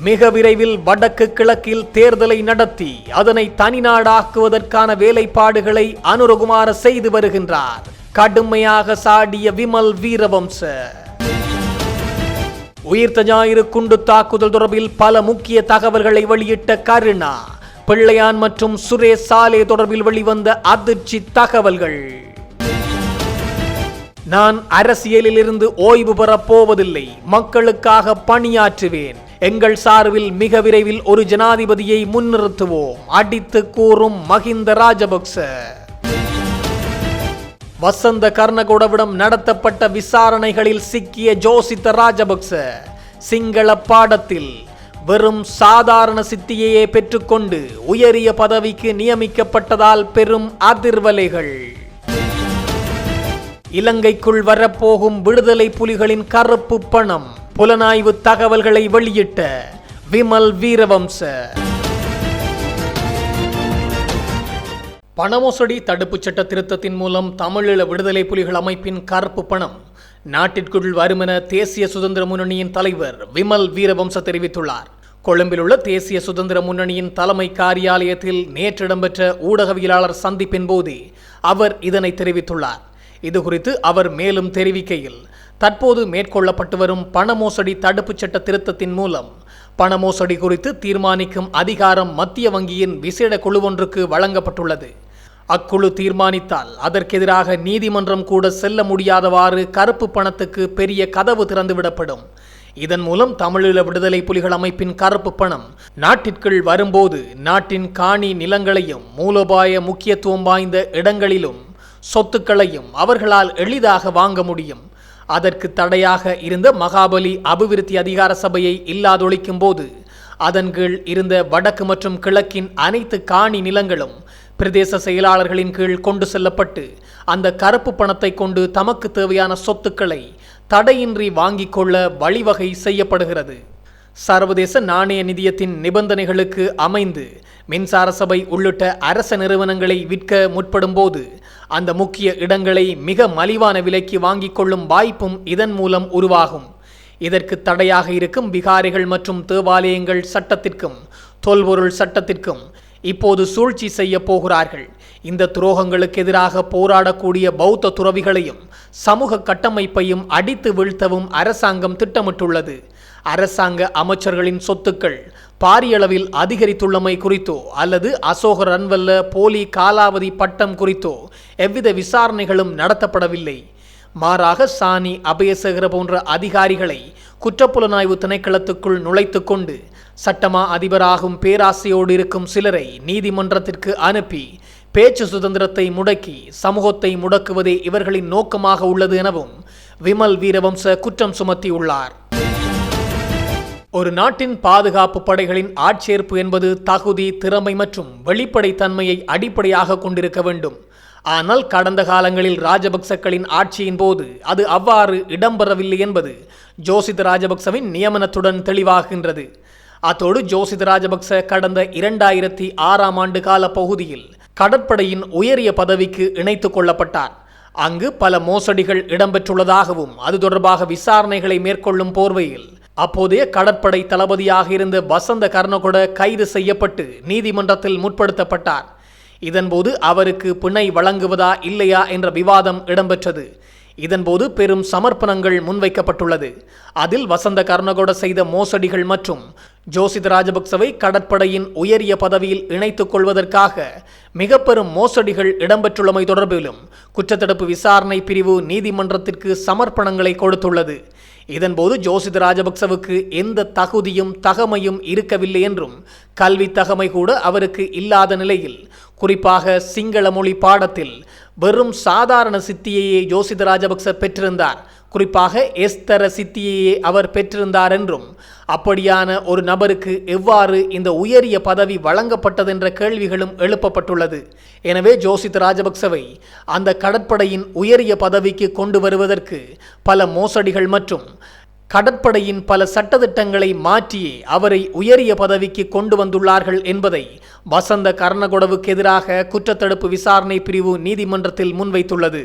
மிக விரைவில் வடக்கு கிழக்கில் தேர்தலை நடத்தி அதனை தனிநாடாக்குவதற்கான வேலைப்பாடுகளை அனுரகுமார செய்து வருகின்றார். கடுமையாக சாடிய விமல் வீரவம்ச. உயிர்த்த ஞாயிறு குண்டு தாக்குதல் தொடர்பில் பல முக்கிய தகவல்களை வெளியிட்ட கருணா, பிள்ளையான் மற்றும் சுரேஷ் சாலே தொடர்பில் வெளிவந்த அதிர்ச்சி தகவல்கள். நான் அரசியலில் இருந்து ஓய்வு பெறப் போவதில்லை, மக்களுக்காக பணியாற்றுவேன். எங்கள் சார்பில் மிக விரைவில் ஒரு ஜனாதிபதியை முன்னிறுத்துவோம், அடித்து கூறும் மஹிந்த ராஜபக்ச. வசந்த கர்ணகொடவிடம் நடத்தப்பட்ட விசாரணைகளில் சிக்கிய ஜோசித்த ராஜபக்ச சிங்கள பாடத்தில் வெறும் சாதாரண சித்தியையே பெற்றுக்கொண்டு உயரிய பதவிக்கு நியமிக்கப்பட்டதால் பெரும் அதிர்வலைகள். இலங்கைக்குள் வரப்போகும் விடுதலை புலிகளின் கருப்பு பணம், புலனாய்வு தகவல்களை வெளியிட்ட விமல் வீரவம்ச. பணமோசடி தடுப்புச் சட்ட திருத்தத்தின் மூலம் தமிழீழ விடுதலை புலிகள் அமைப்பின் கருப்பு பணம் நாட்டிற்குள் வருமென தேசிய சுதந்திர முன்னணியின் தலைவர் விமல் வீரவம்ச தெரிவித்துள்ளார். கொழும்பில் உள்ள தேசிய சுதந்திர முன்னணியின் தலைமை காரியாலயத்தில் நேற்று இடம்பெற்ற ஊடகவியலாளர் சந்திப்பின் போது அவர் இதனை தெரிவித்துள்ளார். இது குறித்து அவர் மேலும் தெரிவிக்கையில், தற்போது மேற்கொள்ளப்பட்டு வரும் பணமோசடி தடுப்புச் சட்ட திருத்தத்தின் மூலம் பணமோசடி குறித்து தீர்மானிக்கும் அதிகாரம் மத்திய வங்கியின் விசேட குழு ஒன்றுக்கு வழங்கப்பட்டுள்ளது. அக்குழு தீர்மானித்தால் அதற்கெதிராக நீதிமன்றம் கூட செல்ல முடியாதவாறு கருப்பு பணத்துக்கு பெரிய கதவு திறந்துவிடப்படும். இதன் மூலம் தமிழீழ விடுதலை புலிகள் அமைப்பின் கருப்பு பணம் நாட்டிற்குள் வரும்போது நாட்டின் காணி நிலங்களையும் மூலோபாய முக்கியத்துவம் வாய்ந்த இடங்களிலும் சொத்துக்களையும் அவர்களால் எளிதாக வாங்க முடியும். அதற்கு தடையாக இருந்த மகாபலி அபிவிருத்தி அதிகார சபையை இல்லாதொழிக்கும் போது அதன் கீழ் இருந்த வடக்கு மற்றும் கிழக்கின் அனைத்து காணி நிலங்களும் பிரதேச செயலாளர்களின் கீழ் கொண்டு செல்லப்பட்டு அந்த கருப்பு பணத்தை கொண்டு தமக்கு தேவையான சொத்துக்களை தடையின்றி வாங்கிக் கொள்ள வழிவகை செய்யப்படுகிறது. சர்வதேச நாணய நிதியத்தின் நிபந்தனைகளுக்கு அமைந்து மின்சார சபை உள்ளிட்ட அரச நிறுவனங்களை விற்க முற்படும் போது அந்த முக்கிய இடங்களை மிக மலிவான விலைக்கு வாங்கிக் கொள்ளும் வாய்ப்பும் இதன் மூலம் உருவாகும். இதற்கு தடையாக இருக்கும் விகாரைகள் மற்றும் தேவாலயங்கள் சட்டத்திற்கும் தொல்பொருள் சட்டத்திற்கும் இப்போது சூழ்ச்சி செய்ய போகிறார்கள். இந்த துரோகங்களுக்கு எதிராக போராடக்கூடிய பௌத்த துறவிகளையும் சமூக கட்டமைப்பையும் அடித்து வீழ்த்தவும் அரசாங்கம் திட்டமிட்டுள்ளது. அரசாங்க அமைச்சர்களின் சொத்துக்கள் பாரியளவில் அதிகரித்துள்ளமை குறித்தோ அல்லது அசோக ரன்வல்ல போலி காலாவதி பட்டம் குறித்தோ எவ்வித விசாரணைகளும் நடத்தப்படவில்லை. மாறாக சாணி அபயசேகர போன்ற அதிகாரிகளை குற்றப்புலனாய்வு திணைக்களத்துக்குள் நுழைத்து கொண்டு சட்டமா அதிபராகும் பேராசையோடு இருக்கும் சிலரை நீதிமன்றத்திற்கு அனுப்பி பேச்சு சுதந்திரத்தை முடக்கி சமூகத்தை முடக்குவதே இவர்களின் நோக்கமாக உள்ளது எனவும் விமல் வீரவம்ச குற்றம் சுமத்தியுள்ளார். ஒரு நாட்டின் பாதுகாப்பு படைகளின் ஆட்சேர்ப்பு என்பது தகுதி, திறமை மற்றும் வெளிப்படைத்தன்மையை அடிப்படையாக கொண்டிருக்க வேண்டும். ஆனால் கடந்த காலங்களில் ராஜபக்சக்களின் ஆட்சியின் போது அது அவ்வாறு இடம்பெறவில்லை என்பது ஜோசித ராஜபக்சவின் நியமனத்துடன் தெளிவாகின்றது. அத்தோடு ஜோசித ராஜபக்ச கடந்த 2006 ஆண்டு கால பகுதியில் கடற்படையின் உயரிய பதவிக்கு இணைத்துக் கொள்ளப்பட்டார். அங்கு பல மோசடிகள் இடம்பெற்றுள்ளதாகவும் அது தொடர்பாக விசாரணைகளை மேற்கொள்ளும் போர்வையில் அப்போதைய கடற்படை தளபதியாக இருந்த வசந்த கர்ணகொட கைது செய்யப்பட்டு நீதிமன்றத்தில் முற்படுத்தப்பட்டார். இதன்போது அவருக்கு பிணை வழங்குவதா இல்லையா என்ற விவாதம் இடம்பெற்றது. இதன்போது பெரும் சமர்ப்பணங்கள் முன்வைக்கப்பட்டுள்ளது. அதில் வசந்த கர்ணகொட செய்த மோசடிகள் மற்றும் ஜோசித ராஜபக்சவை கடற்படையின் உயரிய பதவியில் இணைத்துக் கொள்வதற்காக மிக பெரும் மோசடிகள் இடம்பெற்றுள்ளமை தொடர்பிலும் குற்றத்தடுப்பு விசாரணை பிரிவு நீதிமன்றத்திற்கு சமர்ப்பணங்களை கொடுத்துள்ளது. இதன்போது ஜோசித ராஜபக்சவுக்கு எந்த தகுதியும் தகமையும் இருக்கவில்லை என்றும் கல்வி தகமை கூட அவருக்கு இல்லாத நிலையில் குறிப்பாக சிங்கள மொழி பாடத்தில் வெறும் சாதாரண சித்தியையே ஜோசித ராஜபக்ச பெற்றிருந்தார். குறிப்பாக எஸ்தர சித்தியையே அவர் பெற்றிருந்தார் என்றும் அப்படியான ஒரு நபருக்கு எவ்வாறு இந்த உயரிய பதவி வழங்கப்பட்டதென்ற கேள்விகளும் எழுப்பப்பட்டுள்ளது. எனவே ஜோசித ராஜபக்சவை அந்த கடற்படையின் உயரிய பதவிக்கு கொண்டு வருவதற்கு பல மோசடிகள் மற்றும் கடற்படையின் பல சட்டத்திட்டங்களை மாற்றியே அவரை உயரிய பதவிக்கு கொண்டு வந்துள்ளார்கள் என்பதை வசந்த கர்ணகொடவுக்கு எதிராக குற்றத்தடுப்பு விசாரணை பிரிவு நீதிமன்றத்தில் முன்வைத்துள்ளது.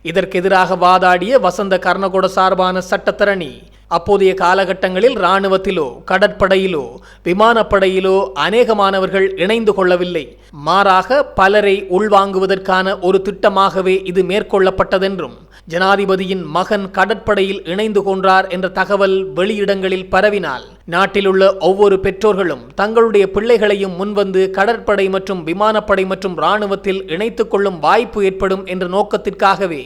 இதற்கெதிராக வாதாடிய வசந்த கர்ணகொட சார்பான சட்டத்தரணி அப்போதைய காலகட்டங்களில் இராணுவத்திலோ கடற்படையிலோ விமானப்படையிலோ அநேகமானவர்கள் இணைந்து கொள்ளவில்லை. மாறாக பலரை உள்வாங்குவதற்கான ஒரு திட்டமாகவே இது மேற்கொள்ளப்பட்டதென்றும், ஜனாதிபதியின் மகன் கடற்படையில் இணைந்து கொண்டார் என்ற தகவல் வெளியிடங்களில் பரவினால் நாட்டிலுள்ள ஒவ்வொரு பெற்றோர்களும் தங்களுடைய பிள்ளைகளையும் முன்வந்து கடற்படை மற்றும் விமானப்படை மற்றும் இராணுவத்தில் இணைத்துக் கொள்ளும் வாய்ப்பு ஏற்படும் என்ற நோக்கத்திற்காகவே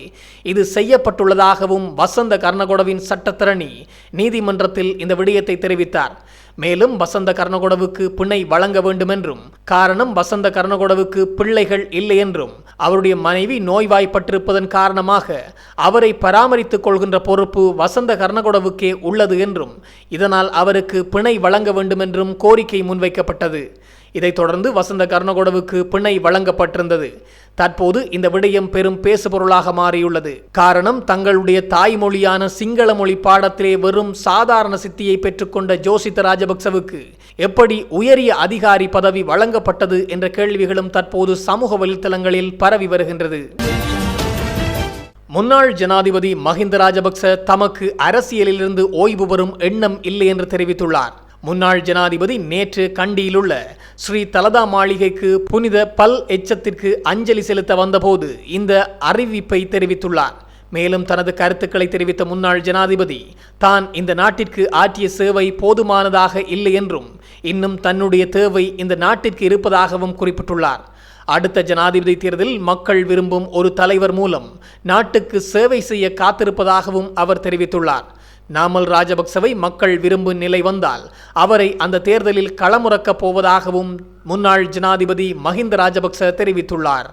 இது செய்யப்பட்டுள்ளதாகவும் வசந்த கர்ணகொடவின் சட்டத்தரணி நீதிமன்றத்தில் இந்த விடயத்தை தெரிவித்தார். மேலும் வசந்த கர்ணகொடவுக்கு பிணை வழங்க வேண்டும் என்றும், காரணம் வசந்த கர்ணகொடவுக்கு பிள்ளைகள் இல்லை என்றும், அவருடைய மனைவி நோய்வாய்ப்பட்டிருப்பதன் காரணமாக அவரை பராமரித்துக் கொள்கின்ற பொறுப்பு வசந்த கர்ணகொடவுக்கே உள்ளது என்றும், இதனால் அவருக்கு பிணை வழங்க வேண்டும் என்றும் கோரிக்கை முன்வைக்கப்பட்டது. இதைத் தொடர்ந்து வசந்த கர்ணகொடவுக்கு பிணை வழங்கப்பட்டிருந்தது. தற்போது இந்த விடயம் பெரும் பேசுபொருளாக மாறியுள்ளது. காரணம், தங்களுடைய தாய்மொழியான சிங்கள மொழி பாடத்திலே வெறும் சாதாரண சித்தியை பெற்றுக்கொண்ட ஜோசித்த ராஜபக்சவுக்கு எப்படி உயரிய அதிகாரி பதவி வழங்கப்பட்டது என்ற கேள்விகளும் தற்போது சமூக வலைத்தளங்களில் பரவி வருகின்றது. முன்னாள் ஜனாதிபதி மஹிந்த ராஜபக்ச தமக்கு அரசியலிலிருந்து ஓய்வு பெறும் எண்ணம் இல்லை என்று தெரிவித்துள்ளார். முன்னாள் ஜனாதிபதி நேற்று கண்டியிலுள்ள ஸ்ரீ தலதா மாளிகைக்கு புனித பல் எச்சத்திற்கு அஞ்சலி செலுத்த வந்தபோது இந்த அறிவிப்பை தெரிவித்துள்ளார். மேலும் தனது கருத்துக்களை தெரிவித்த முன்னாள் ஜனாதிபதி தான் இந்த நாட்டிற்கு ஆற்றிய சேவை போதுமானதாக இல்லை என்றும், இன்னும் தன்னுடைய தேவை இந்த நாட்டிற்கு இருப்பதாகவும் குறிப்பிட்டுள்ளார். அடுத்த ஜனாதிபதி தேர்தலில் மக்கள் விரும்பும் ஒரு தலைவர் மூலம் நாட்டுக்கு சேவை செய்ய காத்திருப்பதாகவும் அவர் தெரிவித்துள்ளார். நாமல் ராஜபக்சவை மக்கள் விரும்பும் நிலை வந்தால் அவரை அந்த தேர்தலில் களமுறக்கப் போவதாகவும் முன்னாள் ஜனாதிபதி மஹிந்த ராஜபக்ச தெரிவித்துள்ளார்.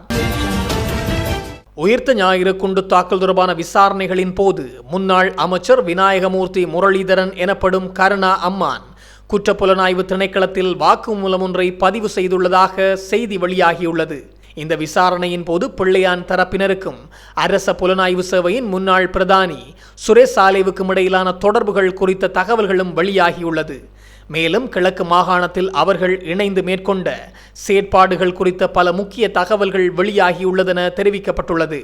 உயிர்த்த ஞாயிறு குண்டு தாக்கல் தொடர்பான விசாரணைகளின் போது முன்னாள் அமைச்சர் விநாயகமூர்த்தி முரளிதரன் எனப்படும் கருணா அம்மான் குற்றப்புலனாய்வு திணைக்களத்தில் வாக்குமூலம் ஒன்றை பதிவு செய்துள்ளதாக செய்தி வெளியாகியுள்ளது. இந்த விசாரணையின் போது பிள்ளையான் தரப்பினருக்கும் அரச புலனாய்வு சேவையின் முன்னாள் பிரதானி சுரேஷ் சாலேவுக்கும் இடையிலான தொடர்புகள் குறித்த தகவல்களும் வெளியாகியுள்ளது. மேலும் கிழக்கு மாகாணத்தில் அவர்கள் இணைந்து மேற்கொண்ட செயற்பாடுகள் குறித்த பல முக்கிய தகவல்கள் வெளியாகியுள்ளதென தெரிவிக்கப்பட்டுள்ளது.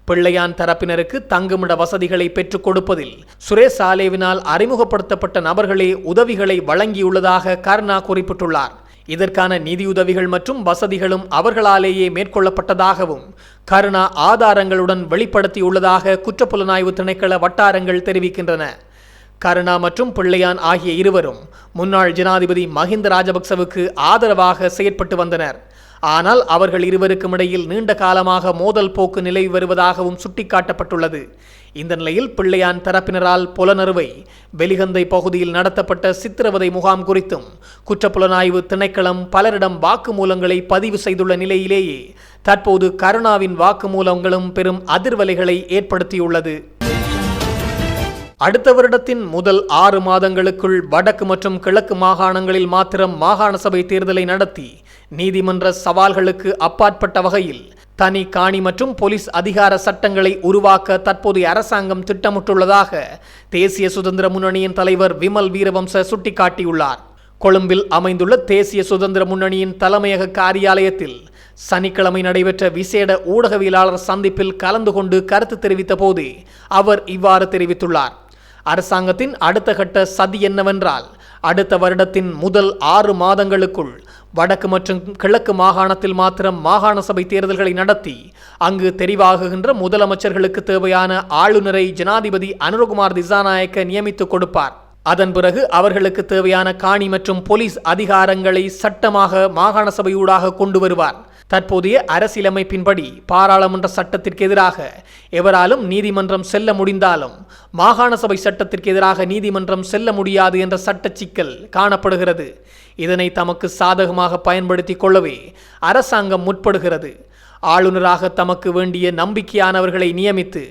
பிள்ளையான் தரப்பினருக்கு தங்குமிட வசதிகளை பெற்றுக் கொடுப்பதில் சுரேஷ் சாலேவினால் அறிமுகப்படுத்தப்பட்ட நபர்களே உதவிகளை வழங்கியுள்ளதாக கருணா குறிப்பிட்டுள்ளார். இதற்கான நிதியுதவிகள் மற்றும் வசதிகளும் அவர்களாலேயே மேற்கொள்ளப்பட்டதாகவும் கருணா ஆதாரங்களுடன் வெளிப்படுத்தியுள்ளதாக குற்றப்புலனாய்வு திணைக்கள வட்டாரங்கள் தெரிவிக்கின்றன. கருணா மற்றும் பிள்ளையான் ஆகிய இருவரும் முன்னாள் ஜனாதிபதி மஹிந்த ராஜபக்சவுக்கு ஆதரவாக செயற்பட்டு வந்தனர். ஆனால் அவர்கள் இருவருக்கும் இடையில் நீண்ட காலமாக மோதல் போக்கு நிலவி வருவதாகவும் சுட்டிக்காட்டப்பட்டுள்ளது. இந்த நிலையில் பிள்ளையான் தரப்பினரால் புலனறுவை வெலிகந்தை பகுதியில் நடத்தப்பட்ட சித்திரவதை முகாம் குறித்தும் குற்றப்புலனாய்வு திணைக்களம் பலரிடம் வாக்குமூலங்களை பதிவு செய்துள்ள நிலையிலேயே தற்போது கருணாவின் வாக்குமூலங்களும் பெரும் அதிர்வலைகளை ஏற்படுத்தியுள்ளது. அடுத்த வருடத்தின் முதல் 6 மாதங்களுக்குள் வடக்கு மற்றும் கிழக்கு மாகாணங்களில் மாத்திரம் மாகாண சபை தேர்தலை நடத்தி நீதிமன்ற சவால்களுக்கு அப்பாற்பட்ட வகையில் தனி காணி மற்றும் போலீஸ் அதிகார சட்டங்களை உருவாக்க தற்போதைய அரசாங்கம் திட்டமிட்டுள்ளதாக தேசிய சுதந்திர முன்னணியின் தலைவர் விமல் வீரவம்ச சுட்டிக்காட்டியுள்ளார். கொழும்பில் அமைந்துள்ள தேசிய சுதந்திர முன்னணியின் தலைமையக காரியாலயத்தில் சனிக்கிழமை நடைபெற்ற விசேட ஊடகவியலாளர் சந்திப்பில் கலந்து கொண்டு கருத்து தெரிவித்த போதே அவர் இவ்வாறு தெரிவித்துள்ளார். அரசாங்கத்தின் அடுத்த கட்ட சதி என்னவென்றால், அடுத்த வருடத்தின் முதல் 6 மாதங்களுக்குள் வடக்கு மற்றும் கிழக்கு மாகாணத்தில் மாத்திரம் மாகாண சபை தேர்தல்களை நடத்தி அங்கு தெரிவாகுகின்ற முதலமைச்சர்களுக்கு தேவையான ஆளுநரை ஜனாதிபதி அனுரகுமார் திசாநாயக்க நியமித்துக் கொடுப்பார். அதன் பிறகு அவர்களுக்கு தேவையான காணி மற்றும் போலீஸ் அதிகாரங்களை சட்டமாக மாகாண சபையூடாக கொண்டு வருவார். தற்போதைய அரசியலமைப்பின்படி பாராளுமன்ற சட்டத்திற்கு எதிராக எவராலும் நீதிமன்றம் செல்ல முடிந்தாலும் மாகாண சபை சட்டத்திற்கு எதிராக நீதிமன்றம் செல்ல முடியாது என்ற சட்ட சிக்கல் காணப்படுகிறது. இதனை தமக்கு சாதகமாக பயன்படுத்தி கொள்ளவே அரசாங்கம் முற்படுகிறது. ஆளுநராக தமக்கு வேண்டிய நம்பிக்கையானவர்களை நியமித்து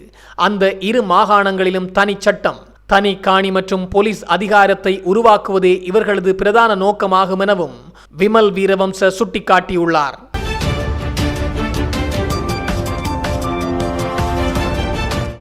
அந்த 2 மாகாணங்களிலும் தனி சட்டம், தனி காணி மற்றும் போலீஸ் அதிகாரத்தை உருவாக்குவதே இவர்களது பிரதான நோக்கமாகும் எனவும் விமல் வீரவம்ச சுட்டிக்காட்டியுள்ளார்.